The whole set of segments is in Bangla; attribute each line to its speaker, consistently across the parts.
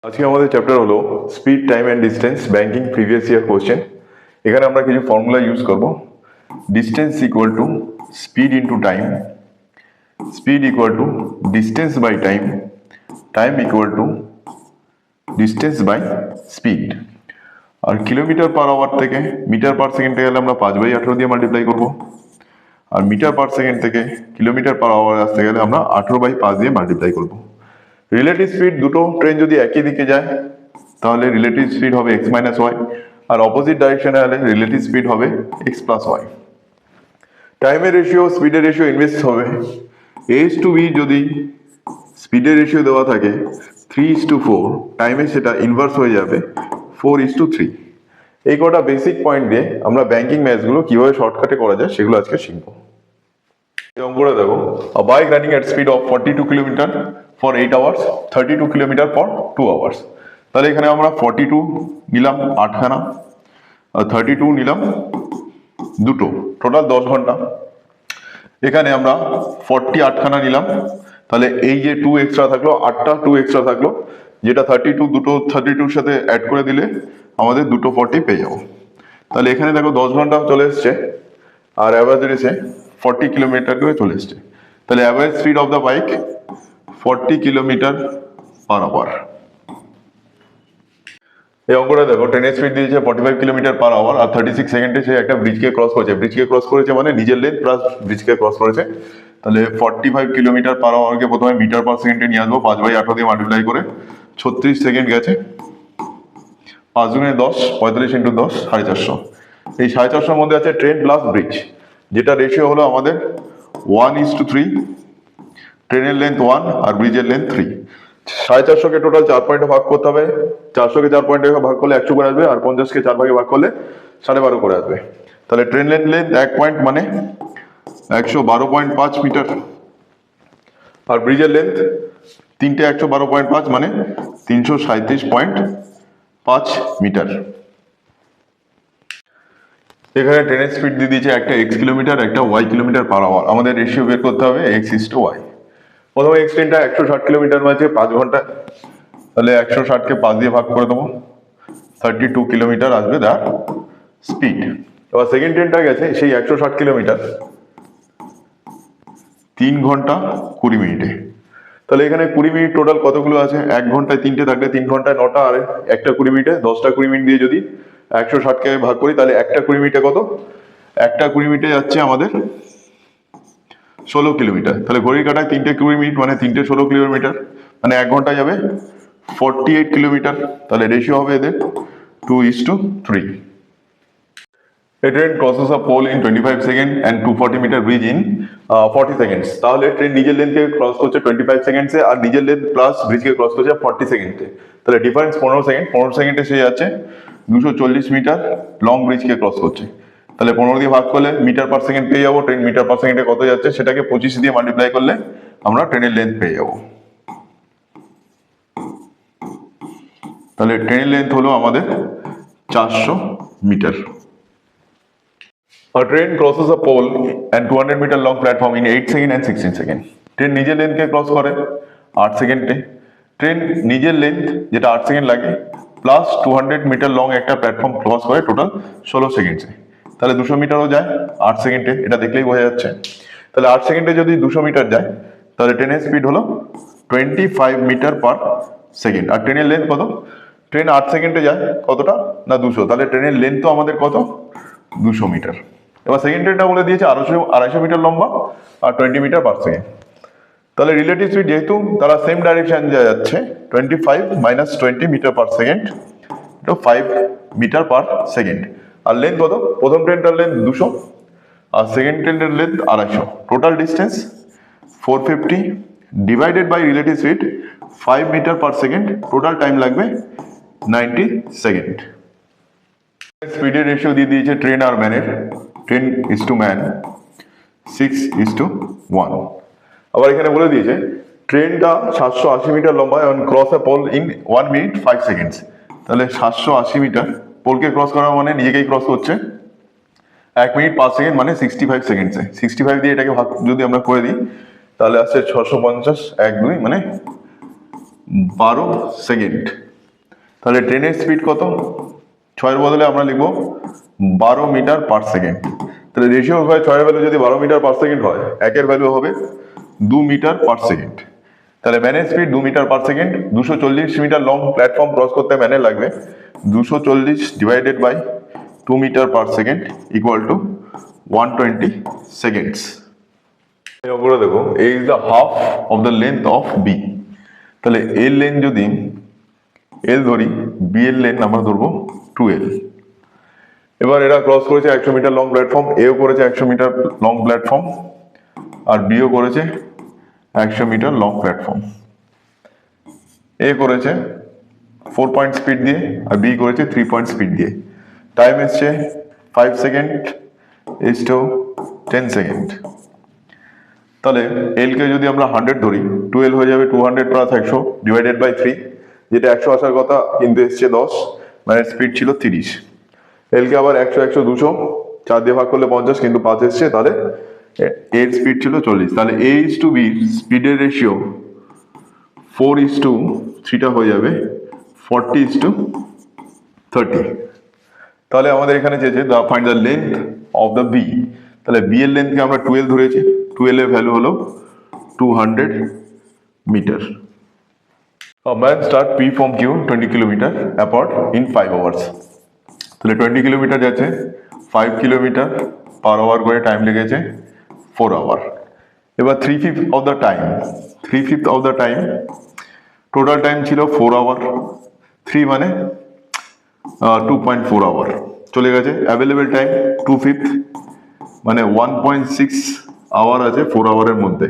Speaker 1: আজকে আমাদের চ্যাপ্টার হলো speed, time and distance, banking previous year question. এখানে আমরা কিছু ফর্মুলা ইউজ করব। Distance equal to speed into time, speed equal to distance by time, time equal to distance by speed. আর কিলোমিটার পার আওয়ার থেকে মিটার পার সেকেন্ডে গেলে আমরা 5/18 দিয়ে মাল্টিপ্লাই করব। আর মিটার পার সেকেন্ড থেকে কিলোমিটার পার আওয়ার আসতে গেলে আমরা 18/5 দিয়ে মাল্টিপ্লাই করব। রিলেটিভ স্পিড, দুটো ট্রেন যদি একই দিকে যায় তাহলে রিলেটিভ স্পিড হবে x মাইনাস ওয়াই, আর অপোজিট ডাইরেকশনে হলে রিলেটিভ স্পিড হবে x প্লাস ওয়াই। টাইমের রেশিও স্পিডের রেশিও ইনভার্স হবে। a:b যদি স্পিডের রেশিও দেওয়া থাকে 3:4, টাইমে সেটা ইনভার্স হয়ে যাবে 4:3। এই কটা বেসিক পয়েন্ট দিয়ে আমরা ব্যাংকিং ম্যাথসগুলো কিভাবে শর্টকাটে করা যায় সেগুলো আজকে শিখবো। এই অঙ্কটা দেখো, a bike running at speed of 42 kilometre for 8 hours, 32 kilometre for 2 hours। তাহলে এখানে আমরা 42 নিলাম 8খানা, আর 32 নিলাম দুটো, টোটাল 10 ঘন্টা। এখানে আমরা 48খানা নিলাম, তাহলে এই যে 2 এক্সট্রা থাকলো, 8টা 2 এক্সট্রা থাকলো, যেটা 32, দুটো 32-র সাথে অ্যাড করে দিলে আমাদের দুটো 40 পেয়ে যাবো। তাহলে এখানে দেখো 10 ঘন্টা চলে এসছে, আর অ্যাভারেজ এসে 40 কিলোমিটার করে চলে এসছে। তাহলে average speed of the bike 40 kilometre per hour. এই অঙ্কটা দেখো, ট্রেনের স্পিড দিয়েছে 45 কিলোমিটার পার আওয়ার, আর 36 সেকেন্ডে সে একটা ব্রিজকে ক্রস করেছে। ব্রিজকে ক্রস করেছে মানে নিজের লেন্থ প্লাস ব্রিজকে ক্রস করেছে। তাহলে 45 কিলোমিটার পার আওয়ারকে প্রথমে মিটার পার সেকেন্ডে নিয়ে আসবো, 5/18 দিয়ে মাল্টিপ্লাই করে। 36 সেকেন্ড গেছে, 5 × 10, 45 × 10, 450। এই 450-র মধ্যে আছে ট্রেন প্লাস ব্রিজ, যেটা রেশিও হলো আমাদের 1:3। ট্রেনের লেন্থ 1 আর ব্রিজের লেন্থ 3। 450-কে টোটাল 4 পয়েন্টে ভাগ করতে হবে। 400-কে 4 পয়েন্টে ভাগ করলে 100 করে আসবে, আর 50-কে 4 ভাগে ভাগ করলে 12.5 করে আসবে। তাহলে ট্রেনের লেন্থ 1 পয়েন্ট মানে 112.5 মিটার, আর ব্রিজের লেন্থ 3টে 112.5 মানে 337.5 মিটার। এখানে ট্রেনের স্পিড দিয়ে দিয়েছে একটা x কিলোমিটার, একটা y কিলোমিটার পার আওয়ার। আমাদের রেশিও বের করতে হবে x:y। প্রথমে x ট্রেনটা 160 কিলোমিটার আছে 5 ঘন্টা, তাহলে 160-কে 5 দিয়ে ভাগ করে দেবো, 32 কিলোমিটার আসবে তার স্পিড। এবার সেকেন্ড ট্রেনটা গেছে সেই 160 কিলোমিটার 3 ঘন্টা 20 মিনিটে। তাহলে এখানে 20 মিনিট টোটাল কতগুলো আছে? 1 ঘন্টায় 3টে থাকলে 3 ঘন্টায় 9টা, আর একটা 20 মিনিটে 10টা 20 মিনিট দিয়ে যদি 160-কে ভাগ করি তাহলে একটা 20 মিনিটে কত? একটা 20 মিনিটে যাচ্ছে আমাদের 16 কিলোমিটার। তাহলে ঘড়ির কাঁটায় 3টে 20 মিনিট মানে 3টে 16 কিলোমিটার, মানে 1 ঘন্টায় যাবে 48 কিলোমিটার। তাহলে রেশিও হবে এদের 2:3। A train crosses a pole in 25 seconds and 240 meter bridge in 40 seconds। তাহলে ট্রেন নিজের লেন্থকে ক্রস করছে 25 সেকেন্ডসে, আর নিজের লেন্থ প্লাস ব্রিজকে ক্রস করছে 40 সেকেন্ডে। তাহলে ডিফারেন্স 15 সেকেন্ড। 15 সেকেন্ডে সে যাচ্ছে 240 মিটার লং ব্রিজকে ক্রস করছে। তাহলে 15 দিয়ে ভাগ করলে মিটার পার সেকেন্ড পেয়ে যাবো। ট্রেন মিটার পার সেকেন্ডে কত যাচ্ছে সেটাকে 25 দিয়ে মাল্টিপ্লাই করলে আমরা ট্রেনের লেন্থ পেয়ে যাবো। তাহলে ট্রেনের লেন্থ হলো আমাদের 400 metre. A train crosses a pole and 200 meter long platform in 8 seconds and 16 seconds। Train নিজের লেন্থকে ক্রস করে 8 সেকেন্ডে। ট্রেন নিজের লেন্থ যেটা 8 সেকেন্ড লাগে প্লাস 200 মিটার লং একটা প্ল্যাটফর্ম ক্রস করে টোটাল 16 সেকেন্ডসে। তাহলে 200 মিটারও যায় 8 সেকেন্ডে, এটা দেখলেই বোঝা যাচ্ছে। তাহলে 8 সেকেন্ডে যদি 200 মিটার যায় তাহলে ট্রেনের স্পিড হলো 25 মিটার পার সেকেন্ড। আর ট্রেনের লেন্থ কত? ট্রেন 8 সেকেন্ডে যায় কতটা না 200, তাহলে ট্রেনের লেন্থ তো আমাদের কত? 200 মিটার। এবার সেকেন্ড ট্রেনটা বলে দিয়েছে 250 মিটার লম্বা আর 20 মিটার পার সেকেন্ড। তাহলে রিলেটিভ স্পিড যেহেতু তারা সেম ডাইরেকশন যাচ্ছে, 25 মাইনাস 20 মিটার পার সেকেন্ড, এটা 5 মিটার পার সেকেন্ড। আর লেন্থ কত? প্রথম ট্রেনটার লেন্থ 200 আর সেকেন্ড ট্রেনের length 250। Total distance 450 divided by relative speed 5 metre per second. Total time লাগবে 90 সেকেন্ড। স্পিডের রেশিও দিয়ে দিয়েছে ট্রেন আর ম্যানের, 10:man, 6:1। আবার এখানে বলে দিয়েছে ট্রেনটা 780 মিটার লম্বা এবং cross a pole in 1 minute 5 seconds. তাহলে 780 মিটার পোলকে ক্রস করা মানে নিজেকেই ক্রস করছে 1 মিনিট 5 সেকেন্ড মানে 65 সেকেন্ডসে। 65 দিয়ে এটাকে ভাগ যদি আমরা করে দিই তাহলে আসছে 650, 1 2 মানে 12 সেকেন্ড। তাহলে ট্রেনের স্পিড কত, 6-এর বদলে আমরা লিখবো 12 মিটার পার সেকেন্ড। তাহলে রেশিও হয় 6-এর ভ্যালু যদি 12 মিটার পার সেকেন্ড হয়, 1-এর ভ্যালু হবে 2 মিটার পার সেকেন্ড। তাহলে ম্যানের speed 2 metre per second, 240 metre long platform cross করতে ম্যানের লাগবে 240 divided by 2 metre per second equal to 120 seconds. এগুলো দেখো, a is the half of the length of b. তাহলে এর লেন্থ যদি এল ধরি, বি এর লেন্থ আমরা ধরবো 2L। এবার এরা ক্রস করেছে 100 মিটার লং প্ল্যাটফর্ম, এও করেছে 100 মিটার লং প্ল্যাটফর্ম, আর বিও করেছে 100 মিটার লং প্ল্যাটফর্ম। এ করেছে 4 পয়েন্ট স্পিড দিয়ে আর বি করেছে 3 পয়েন্ট স্পিড দিয়ে। টাইম এসছে 5 সেকেন্ড ইজ টু 10 সেকেন্ড। তাহলে এল কে যদি আমরা 100 ধরি, 2L হয়ে যাবে 200 প্লাস 100 ডিভাইডেড বাই 3, যেটা 100 আসার কথা কিন্তু এসছে 10, মানে স্পিড ছিল 30। এল কে আবার 100 100 200 4 দিয়ে ভাগ করলে 50, কিন্তু 5 এসছে, তাহলে এর স্পিড ছিল 40। তাহলে এ ইজ টু বি স্পিডের রেশিও 4:3 হয়ে যাবে 40:30। তাহলে আমাদের এখানে চেয়েছে find the length of the b. তাহলে বি এর লেন্থকে আমরা 12 ধরেছি, 12 এর ভ্যালু হলো 200 metre. A man start P from Q 20 kilometre apart in 5 hours। তাহলে 20 কিলোমিটার যাচ্ছে, 5 কিলোমিটার পার আওয়ার করে টাইম লেগেছে 4 আওয়ার। এবার 3/5 of the time, 3/5 of the time, total time ছিল 4 আওয়ার, 3 মানে 2.4 আওয়ার চলে গেছে। অ্যাভেলেবেল টাইম 2/5 মানে 1.6 আওয়ার আছে 4 আওয়ারের মধ্যে।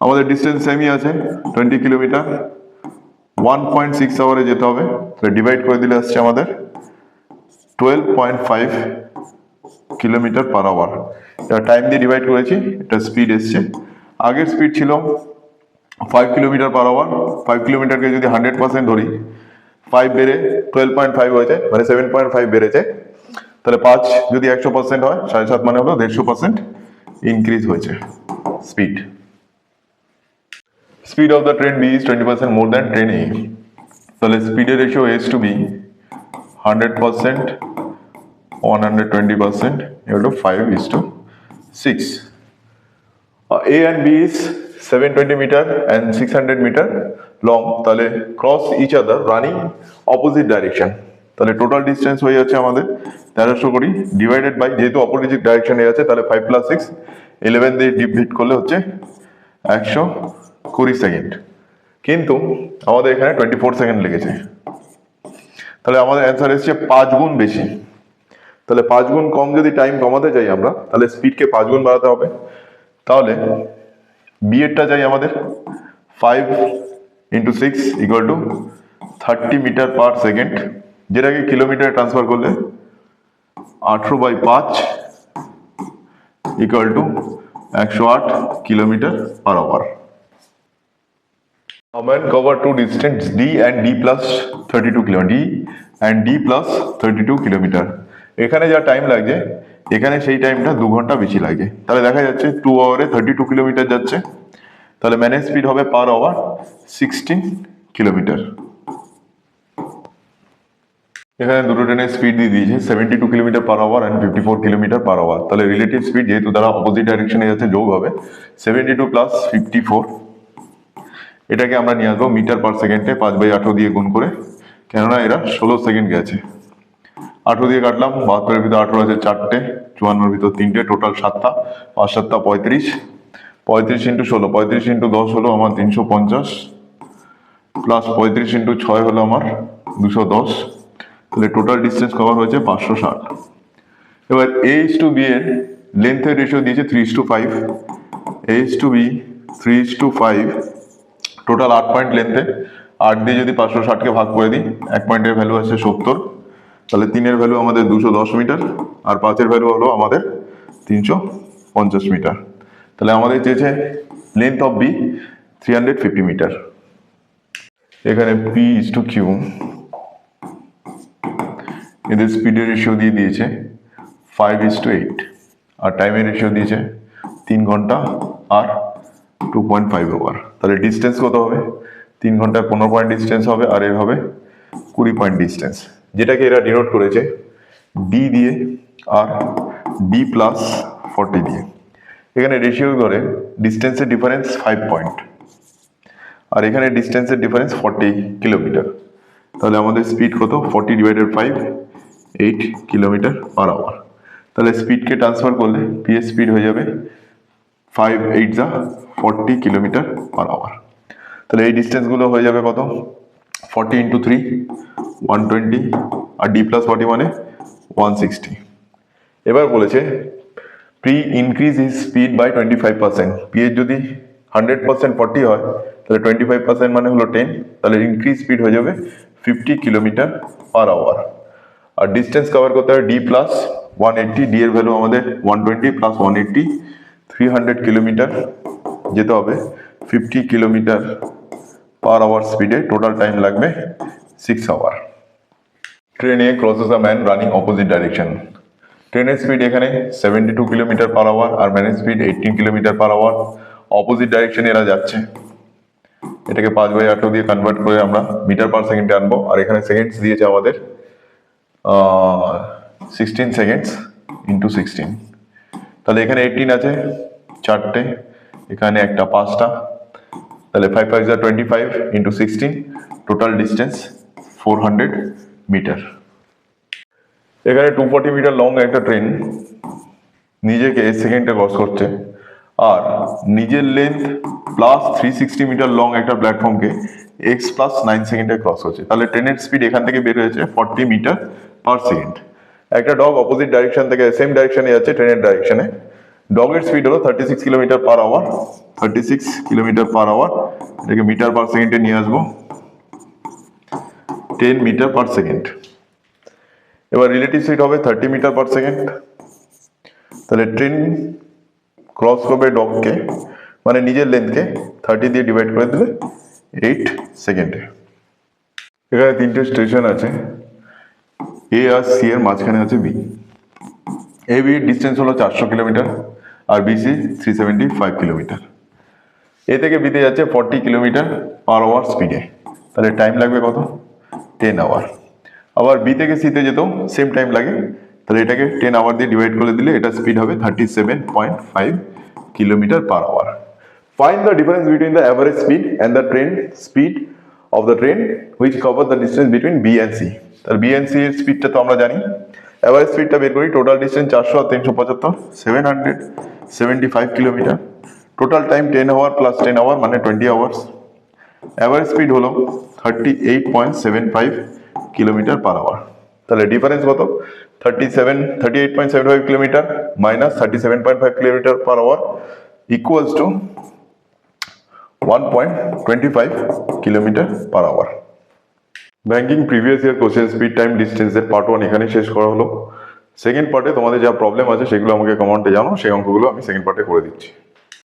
Speaker 1: আমাদের ডিস্টেন্স সেমই আছে 20 কিলোমিটার, 1.6 আওয়ারে যেতে হবে। ডিভাইড করে দিলে আসছে আমাদের 12.5 কিলোমিটার পার আওয়ার। এটা টাইম দিয়ে ডিভাইড করেছি, এটা স্পিড এসছে। আগের স্পিড ছিল 5 কিলোমিটার পার আওয়ার, 5 কিলোমিটারকে যদি 100% ধরি, 5 বেড়ে 12.5 হয়েছে, মানে 7.5 বেড়েছে। তাহলে 5 যদি 100% হয়, 7.5 মানে হলো 150% ইনক্রিজ হয়েছে speed. Speed of the train b is 20% more than train a. তাহলে স্পিডের ratio as to b 100%, 120% equal to 5:6. A and B is 720 meter and 600 meter long. তাহলে cross each other running opposite direction। তাহলে টোটাল ডিস্টেন্স হয়ে যাচ্ছে আমাদের 1300 করি, ডিভাইডেড বাই, যেহেতু অপোজিট ডাইরেকশনে আছে তাহলে 5 + 6 11 দিয়ে ডিভাইড করলে হচ্ছে 120 সেকেন্ড। কিন্তু আমাদের এখানে 24 সেকেন্ড লেগেছে। তাহলে আমাদের অ্যান্সার এসছে 5 গুণ বেশি। তাহলে 5 গুণ কম যদি টাইম কমাতে চাই আমরা, তাহলে স্পিডকে 5 গুণ বাড়াতে হবে। তাহলে বি এরটা চাই আমাদের 5 × 6 = 30 মিটার পার সেকেন্ড, যেটাকে কিলোমিটারে ট্রান্সফার করলে 18/5 = 108 kilometre per hour. A man cover two distance D and D plus 32 kilometre, D and D plus 32 kilometre. এখানে যা টাইম লাগছে, এখানে সেই টাইমটা 2 ঘন্টা বেশি লাগে। তাহলে দেখা যাচ্ছে 2 আওয়ারে 32 কিলোমিটার যাচ্ছে। তাহলে ম্যানের স্পিড হবে পার আওয়ার 16 কিলোমিটার। এখানে দুটো ট্রেনের স্পিড দিয়ে দিয়েছে 72 kilometre per hour and 54 kilometre per hour. তাহলে রিলেটিভ স্পিড, যেহেতু তারা অপোজিট ডাইরেকশনে যাচ্ছে, যোগ হবে 72 + 54। এটাকে আমরা নিয়ে আসবো মিটার পার সেকেন্ডে 5/18 দিয়ে গুণ করে, কেননা এরা 16 সেকেন্ড গেছে। 18 দিয়ে কাটলাম, 72-এর ভিতর 18 আছে 4টে, 54-এর ভিতর 3টে, টোটাল 7টা, 5 × 7 = 35, 35 × 16, 35 × 10 হলো আমার 350, প্লাস 35 × 6 হলো আমার 210। তাহলে টোটাল ডিস্টেন্স কভার হয়েছে 560। এবার A/B এর লেন্থের রেশিও দিয়েছে 3:5, A/B 3:5, টোটাল 8 পয়েন্ট লেন্থে। 8 দিয়ে যদি 560কে ভাগ করে দিই, 1 পয়েন্টের ভ্যালু আছে 70, তাহলে 3-এর ভ্যালু আমাদের 210 মিটার, আর 5-এর ভ্যালু হলো আমাদের 350 মিটার। তাহলে আমাদের চেয়েছে লেন্থ অফ বি 350 মিটার। এখানে P/Q এদের স্পিডের রেশিও দিয়ে দিয়েছে 5:8, আর টাইমের রেশিও দিয়েছে 3 ঘন্টা আর 2.5 আওয়ার। তাহলে ডিস্টেন্স কত হবে? 3 ঘন্টায় 15 পয়েন্ট ডিস্টেন্স হবে, আর এর হবে 20 পয়েন্ট ডিস্টেন্স, যেটাকে এরা ডিনোট করেছে ডি দিয়ে আর ডি প্লাস 40 দিয়ে। এখানে রেশিও করে ডিস্টেন্সের ডিফারেন্স 5 পয়েন্ট আর এখানে ডিস্টেন্সের ডিফারেন্স 40 কিলোমিটার। তাহলে আমাদের স্পিড কত? 40 ডিভাইডেড 5, 8 কিলোমিটার পার আওয়ার। তাহলে স্পিডকে ট্রান্সফার করলে পি এর স্পিড হয়ে যাবে 5 8 যা 40 কিলোমিটার পার আওয়ার। তাহলে এই ডিস্টেন্সগুলো হয়ে যাবে কত? 40 ইন্টু 3 120 আর ডি প্লাস 40 মানে 160। এবার বলেছে p increase his speed by 25%। P এর যদি 100% 40 হয় তাহলে 25% মানে হলো 10, তাহলে ইনক্রিজ স্পিড হয়ে যাবে 50 কিলোমিটার পার আওয়ার। আর ডিস্টেন্স কভার করতে হবে ডি প্লাস 180, ডি এর ভ্যালু আমাদের 120 প্লাস 180 300 কিলোমিটার যেতে হবে 50 কিলোমিটার পার আওয়ার স্পিডে। টোটাল টাইম লাগবে 6 আওয়ার। ট্রেনে crosses a man running opposite direction. ট্রেনের স্পিড এখানে 72 কিলোমিটার পার আওয়ার আর ম্যানের speed 18 kilometre per hour. Opposite ডাইরেকশনে এরা যাচ্ছে। এটাকে 5/8 দিয়ে কনভার্ট করে আমরা মিটার পার সেকেন্ডে আনবো। আর এখানে সেকেন্ডস দিয়েছে আমাদের 16 সেকেন্ডস ইন্টু 16। তাহলে এখানে 18 আছে 4টে, এখানে একটা 5টা, তাহলে 5 5 যা 25 ইন্টু 16, টোটাল ডিস্টেন্স 400 মিটার। এখানে 240 মিটার লং একটা ট্রেন নিজেকে সেকেন্ডে ক্রস করছে আর নিজের লেন্থ প্লাস 360 মিটার লং একটা প্ল্যাটফর্মকে এক্স প্লাস 9 সেকেন্ডে ক্রস হচ্ছে। তাহলে ট্রেনের স্পিড এখান থেকে বের হয়েছে 40 মিটার পার সেকেন্ড। একটা ডগ অপোজিট ডাইরেকশন থেকে সেম ডাইরেকশনে যাচ্ছে ট্রেনের ডাইরেকশনে। ডগের স্পিড হলো 36 kilometre per hour. 36 kilometre per hour, এটাকে মিটার পার সেকেন্ডে নিয়ে আসবো 10 মিটার পার সেকেন্ড। এবার রিলেটিভ স্পিড হবে 30 মিটার পার সেকেন্ড। তাহলে ট্রেন ক্রস করবে ডগকে মানে নিজের লেন্থকে 30 দিয়ে ডিভাইড করে দিলে 8 সেকেন্ডে। এখানে 3টে স্টেশন আছে, এ আর সি এর মাঝখানে আছে বি। এ বি এর ডিস্টেন্স হলো 400 কিলোমিটার আর বিসি 375 কিলোমিটার। এ থেকে বিতে যাচ্ছে 40 কিলোমিটার পার আওয়ার স্পিডে। তাহলে টাইম লাগবে কত? 10 আওয়ার। আবার বি থেকে সিতে যেতেও সেম টাইম লাগে, তাহলে এটাকে 10 আওয়ার দিয়ে ডিভাইড করে দিলে এটা স্পিড হবে 37.5 kilometre per hour. Find the difference between the average speed and the train speed of the train which cover the distance between B and C. তাহলে B and C এর স্পিডটা তো আমরা জানি, অ্যাভারেজ স্পিডটা বের করি। টোটাল ডিস্টেন্স 400 আর 375 775 kilometre. Total time 10 hour plus 10 hour মানে 20 আওয়ার্স। অ্যাভারেজ স্পিড হলো 38.75 কিলোমিটার পার আওয়ার। তাহলে ডিফারেন্স কত? 38.75 kilometre minus 37.5 kilometre per hour equals to 1.25 kilometre per hour. Banking previous year question speed time ডিস্টেন্সের পার্ট 1 এখানে শেষ করা হলো। সেকেন্ড পার্টে তোমাদের যা প্রবলেম আছে সেগুলো আমাকে কমেন্টে জানাও, সেই অঙ্কগুলো আমি সেকেন্ড পার্টে করে দিচ্ছি।